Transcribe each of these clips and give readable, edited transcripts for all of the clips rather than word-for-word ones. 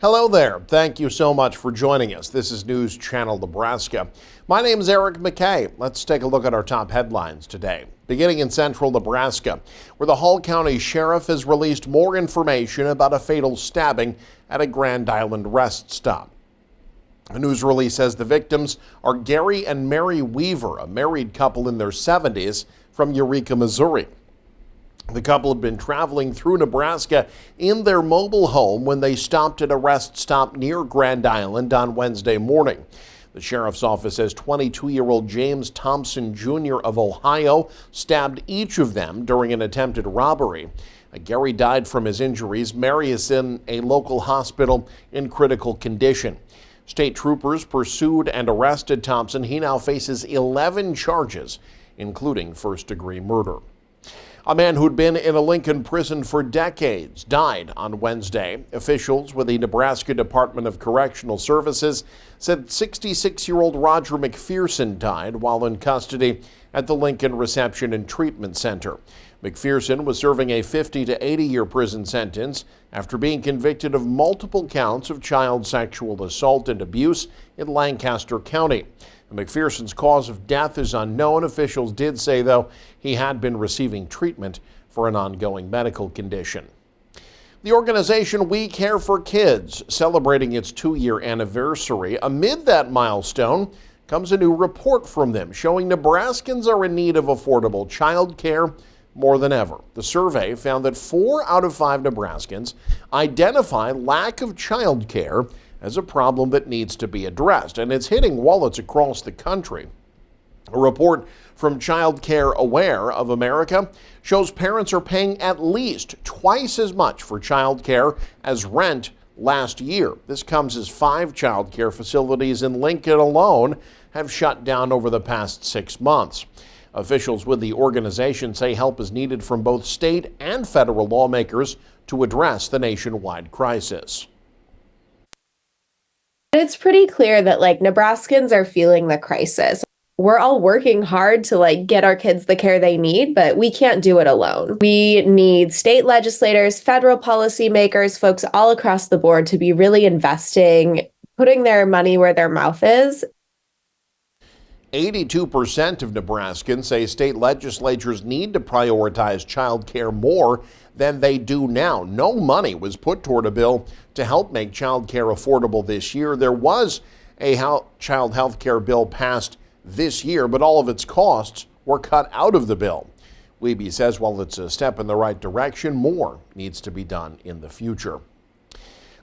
Hello there. Thank you so much for joining us. This is News Channel Nebraska. My name is Eric McKay. Let's take a look at our top headlines today. Beginning in central Nebraska, where the Hall County Sheriff has released more information about a fatal stabbing at a Grand Island rest stop. A news release says the victims are Gary and Mary Weaver, a married couple in their 70s from Eureka, Missouri. The couple had been traveling through Nebraska in their mobile home when they stopped at a rest stop near Grand Island on Wednesday morning. The sheriff's office says 22-year-old James Thompson Jr. of Ohio stabbed each of them during an attempted robbery. Gary died from his injuries. Mary is in a local hospital in critical condition. State troopers pursued and arrested Thompson. He now faces 11 charges, including first-degree murder. A man who'd been in a Lincoln prison for decades died on Wednesday. Officials with the Nebraska Department of Correctional Services said 66-year-old Roger McPherson died while in custody at the Lincoln Reception and Treatment Center. McPherson was serving a 50 to 80-year prison sentence after being convicted of multiple counts of child sexual assault and abuse in Lancaster County. McPherson's cause of death is unknown. Officials did say, though, he had been receiving treatment for an ongoing medical condition. The organization We Care for Kids celebrating its 2-year anniversary. Amid that milestone comes a new report from them showing Nebraskans are in need of affordable child care more than ever. The survey found that 4 out of 5 Nebraskans identify lack of child care as a problem that needs to be addressed, and it's hitting wallets across the country. A report from Child Care Aware of America shows parents are paying at least twice as much for child care as rent last year. This comes as 5 child care facilities in Lincoln alone have shut down over the past 6 months. Officials with the organization say help is needed from both state and federal lawmakers to address the nationwide crisis. It's pretty clear that Nebraskans are feeling the crisis. We're all working hard to get our kids the care they need, but we can't do it alone. We need state legislators, federal policymakers, folks all across the board to be really investing, putting their money where their mouth is. 82% of Nebraskans say state legislatures need to prioritize child care more than they do now. No money was put toward a bill to help make child care affordable this year. There was a child health care bill passed this year, but all of its costs were cut out of the bill. Wiebe says while it's a step in the right direction, more needs to be done in the future.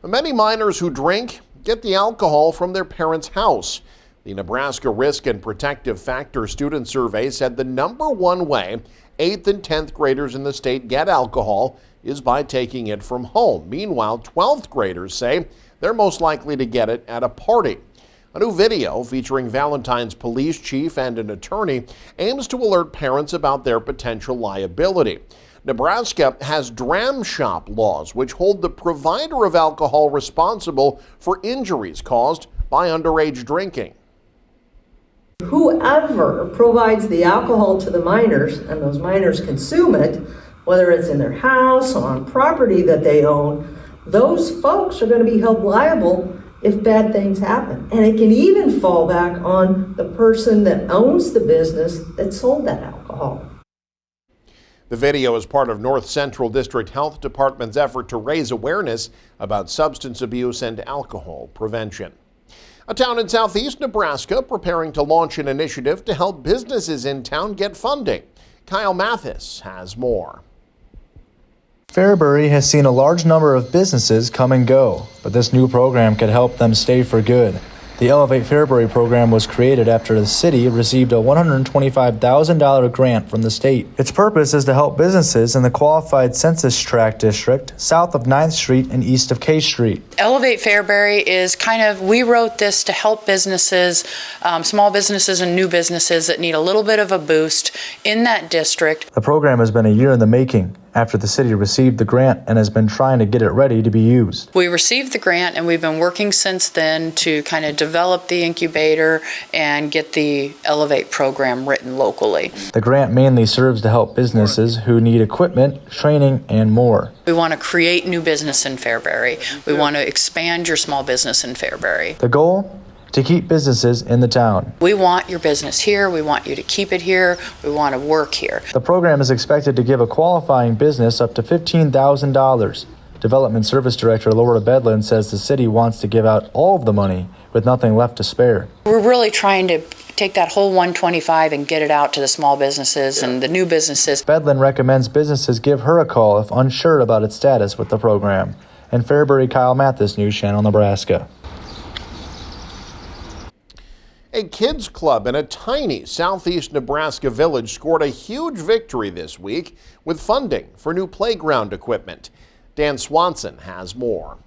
Many minors who drink get the alcohol from their parents' house. The Nebraska Risk and Protective Factor Student Survey said the number one way 8th and 10th graders in the state get alcohol is by taking it from home. Meanwhile, 12th graders say they're most likely to get it at a party. A new video featuring Valentine's police chief and an attorney aims to alert parents about their potential liability. Nebraska has dram shop laws which hold the provider of alcohol responsible for injuries caused by underage drinking. Whoever provides the alcohol to the minors and those minors consume it, whether it's in their house or on property that they own, those folks are going to be held liable if bad things happen. And it can even fall back on the person that owns the business that sold that alcohol. The video is part of North Central District Health Department's effort to raise awareness about substance abuse and alcohol prevention. A town in southeast Nebraska preparing to launch an initiative to help businesses in town get funding. Kyle Mathis has more. Fairbury has seen a large number of businesses come and go, but this new program could help them stay for good. The Elevate Fairbury program was created after the city received a $125,000 grant from the state. Its purpose is to help businesses in the qualified census tract district south of 9th Street and east of K Street. Elevate Fairbury is we wrote this to help businesses, small businesses and new businesses that need a little bit of a boost in that district. The program has been a year in the making. after the city received the grant and has been trying to get it ready to be used. We received the grant and we've been working since then to kind of develop the incubator and get the Elevate program written locally. The grant mainly serves to help businesses who need equipment, training, and more. We want to create new business in Fairbury. We want to expand your small business in Fairbury. The goal? To keep businesses in the town. We want your business here. We want you to keep it here. We want to work here. The program is expected to give a qualifying business up to $15,000. Development Service Director Laura Bedlin says the city wants to give out all of the money with nothing left to spare. We're really trying to take that whole 125 and get it out to the small businesses and the new businesses. Bedlin recommends businesses give her a call if unsure about its status with the program. In Fairbury, Kyle Mathis, News Channel, Nebraska. A kids club in a tiny southeast Nebraska village scored a huge victory this week with funding for new playground equipment. Dan Swanson has more.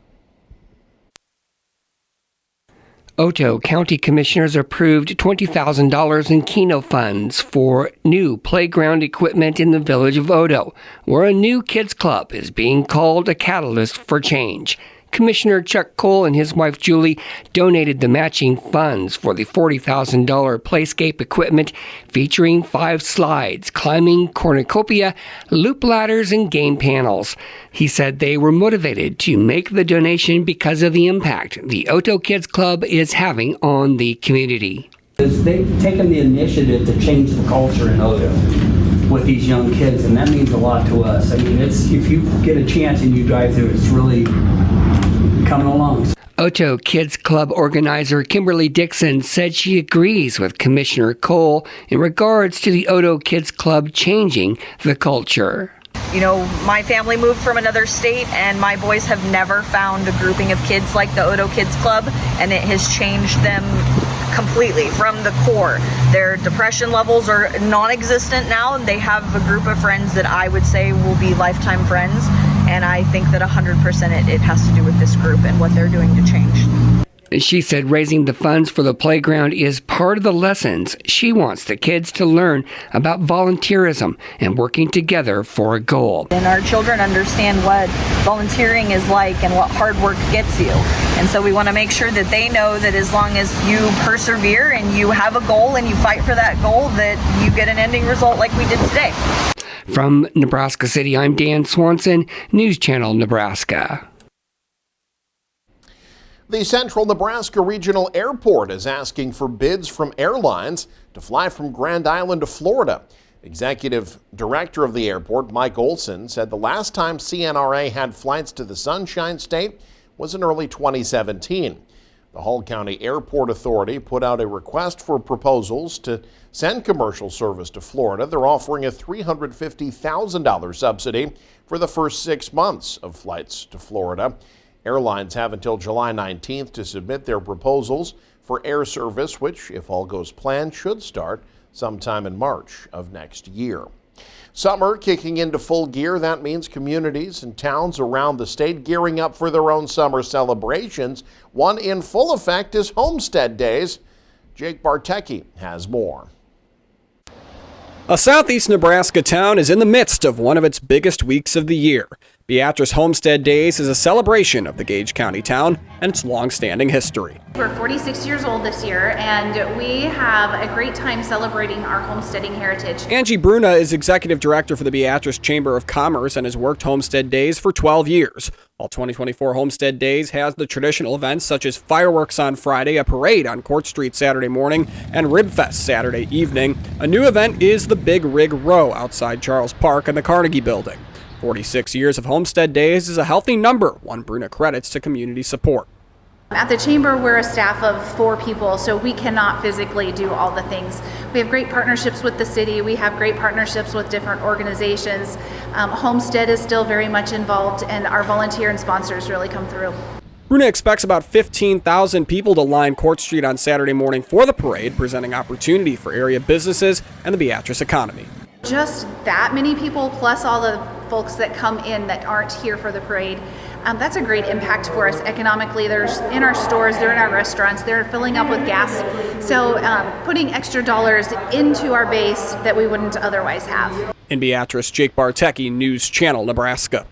Otoe County Commissioners approved $20,000 in Keno funds for new playground equipment in the village of Otoe, where a new kids club is being called a catalyst for change. Commissioner Chuck Cole and his wife Julie donated the matching funds for the $40,000 playscape equipment featuring 5 slides, climbing cornucopia, loop ladders, and game panels. He said they were motivated to make the donation because of the impact the Otoe Kids Club is having on the community. They've taken the initiative to change the culture in Otoe with these young kids, and that means a lot to us. I mean, if you get a chance and you drive through, it's really coming along. Otoe Kids Club organizer Kimberly Dixon said she agrees with Commissioner Cole in regards to the Otoe Kids Club changing the culture. You know, my family moved from another state and my boys have never found a grouping of kids like the Otoe Kids Club, and it has changed them completely from the core. Their depression levels are non-existent now, and they have a group of friends that I would say will be lifetime friends, and I think that 100% it has to do with this group and what they're doing to change. She said raising the funds for the playground is part of the lessons she wants the kids to learn about volunteerism and working together for a goal. And our children understand what volunteering is like and what hard work gets you. And so we want to make sure that they know that as long as you persevere and you have a goal and you fight for that goal, that you get an ending result like we did today. From Nebraska City, I'm Dan Swanson, News Channel, Nebraska. The Central Nebraska Regional Airport is asking for bids from airlines to fly from Grand Island to Florida. Executive Director of the airport, Mike Olson, said the last time CNRA had flights to the Sunshine State was in early 2017. The Hull County Airport Authority put out a request for proposals to send commercial service to Florida. They're offering a $350,000 subsidy for the first 6 months of flights to Florida. Airlines have until July 19th to submit their proposals for air service, which, if all goes planned, should start sometime in March of next year. Summer kicking into full gear. That means communities and towns around the state gearing up for their own summer celebrations. One in full effect is Homestead Days. Jake Bartecki has more. A southeast Nebraska town is in the midst of one of its biggest weeks of the year. Beatrice Homestead Days is a celebration of the Gage County town and its long-standing history. We're 46 years old this year, and we have a great time celebrating our homesteading heritage. Angie Bruna is executive director for the Beatrice Chamber of Commerce and has worked Homestead Days for 12 years. While 2024 Homestead Days has the traditional events such as fireworks on Friday, a parade on Court Street Saturday morning, and Rib Fest Saturday evening, a new event is the Big Rig Row outside Charles Park in the Carnegie Building. 46 years of Homestead Days is a healthy number, one Bruna credits to community support. At the Chamber, we're a staff of 4 people, so we cannot physically do all the things. We have great partnerships with the city. We have great partnerships with different organizations. Homestead is still very much involved, and our volunteer and sponsors really come through. Bruna expects about 15,000 people to line Court Street on Saturday morning for the parade, presenting opportunity for area businesses and the Beatrice economy. Just that many people, plus all the folks that come in that aren't here for the parade, that's a great impact for us economically. They're in our stores, they're in our restaurants, they're filling up with gas. So putting extra dollars into our base that we wouldn't otherwise have. In Beatrice, Jake Bartecki, News Channel, Nebraska.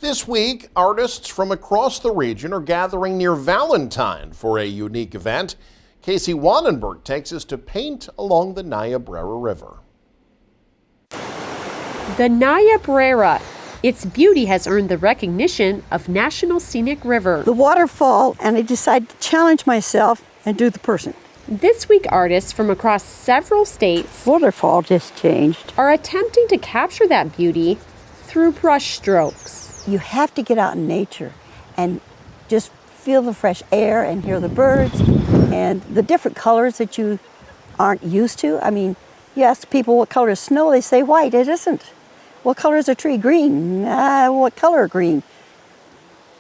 This week, artists from across the region are gathering near Valentine for a unique event. Casey Wannenberg takes us to paint along the Niobrara River. The Niobrara. Its beauty has earned the recognition of National Scenic River. The waterfall, and I decided to challenge myself and do the person. This week, artists from across several states Waterfall just changed. are attempting to capture that beauty through brush strokes. You have to get out in nature and just feel the fresh air and hear the birds and the different colors that you aren't used to. I mean, you ask people what color is snow, they say white. It isn't. What color is a tree? Green. What color green?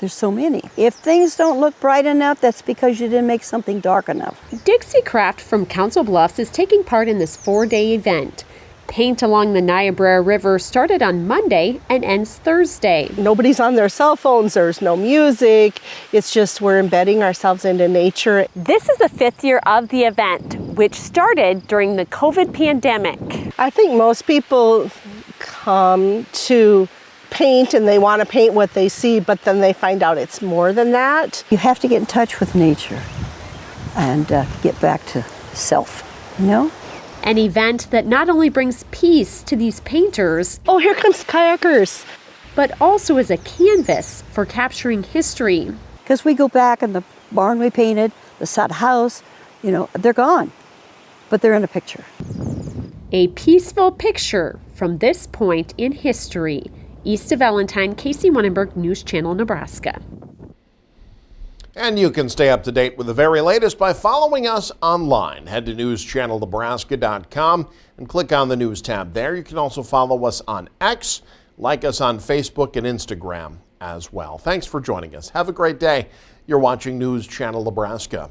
There's so many. If things don't look bright enough, that's because you didn't make something dark enough. Dixie Craft from Council Bluffs is taking part in this 4-day event. Paint along the Niobrara River started on Monday and ends Thursday. Nobody's on their cell phones, there's no music, it's just we're embedding ourselves into nature. This is the 5th year of the event, which started during the COVID pandemic. I think most people come to paint and they want to paint what they see, but then they find out it's more than that. You have to get in touch with nature and get back to self, you know? An event that not only brings peace to these painters, Oh, here comes kayakers, but also is a canvas for capturing history. Because we go back and the barn we painted, the sod house, you know, they're gone, but they're in a picture. A peaceful picture from this point in history. East of Valentine, Casey Wannenberg, News Channel, Nebraska. And you can stay up to date with the very latest by following us online. Head to newschannelnebraska.com and click on the News tab there. You can also follow us on X, like us on Facebook and Instagram as well. Thanks for joining us. Have a great day. You're watching News Channel Nebraska.